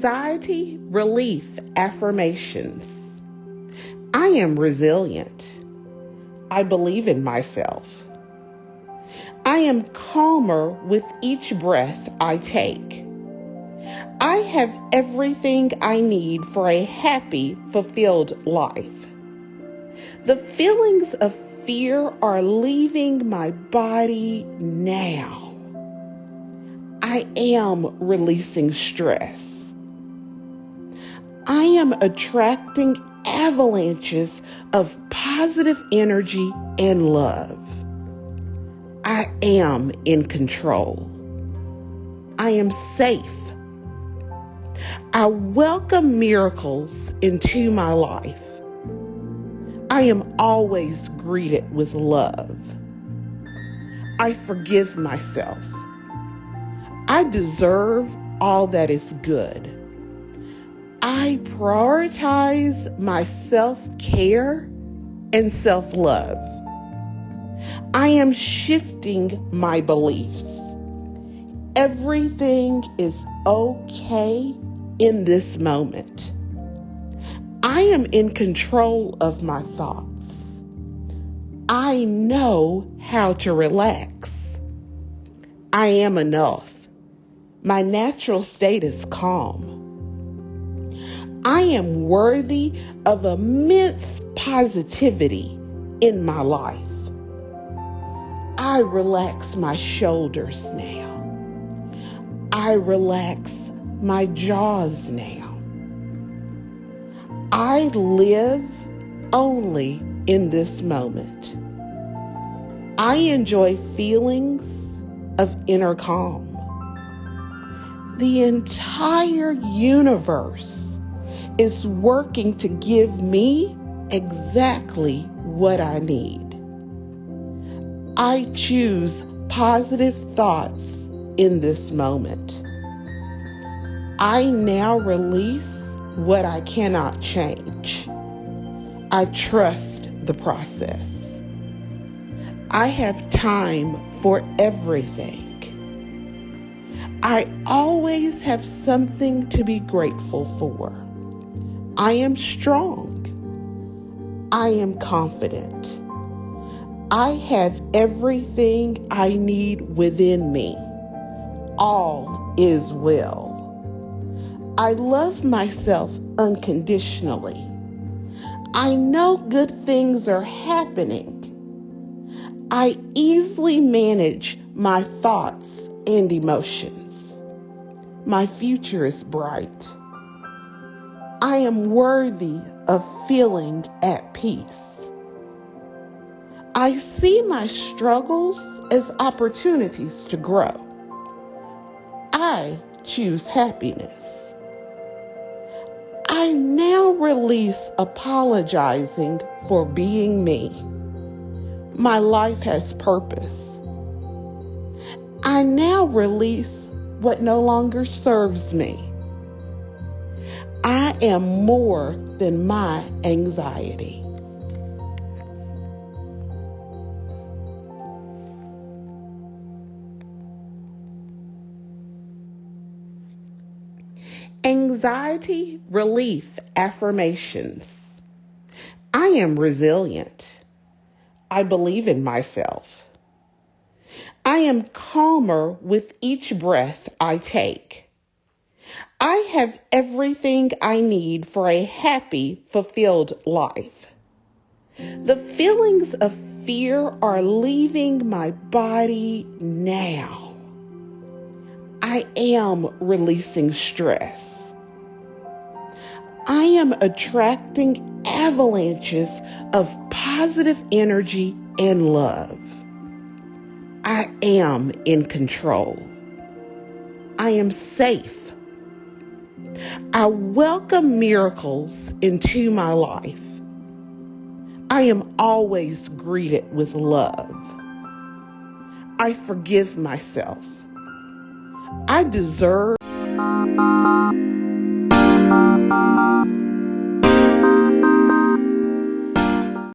Anxiety relief affirmations. I am resilient. I believe in myself. I am calmer with each breath I take. I have everything I need for a happy, fulfilled life. The feelings of fear are leaving my body now. I am releasing stress. I am attracting avalanches of positive energy and love. I am in control. I am safe. I welcome miracles into my life. I am always greeted with love. I forgive myself. I deserve all that is good. I prioritize my self-care and self-love. I am shifting my beliefs. Everything is okay in this moment. I am in control of my thoughts. I know how to relax. I am enough. My natural state is calm. I am worthy of immense positivity in my life. I relax my shoulders now. I relax my jaws now. I live only in this moment. I enjoy feelings of inner calm. The entire universe is working to give me exactly what I need. I choose positive thoughts in this moment. I now release what I cannot change. I trust the process. I have time for everything. I always have something to be grateful for. I am strong. I am confident. I have everything I need within me. All is well. I love myself unconditionally. I know good things are happening. I easily manage my thoughts and emotions. My future is bright. I am worthy of feeling at peace. I see my struggles as opportunities to grow. I choose happiness. I now release apologizing for being me. My life has purpose. I now release what no longer serves me. I am more than my anxiety. Anxiety relief affirmations. I am resilient. I believe in myself. I am calmer with each breath I take. I have everything I need for a happy, fulfilled life. The feelings of fear are leaving my body now. I am releasing stress. I am attracting avalanches of positive energy and love. I am in control. I am safe. I welcome miracles into my life. I am always greeted with love. I forgive myself. I deserve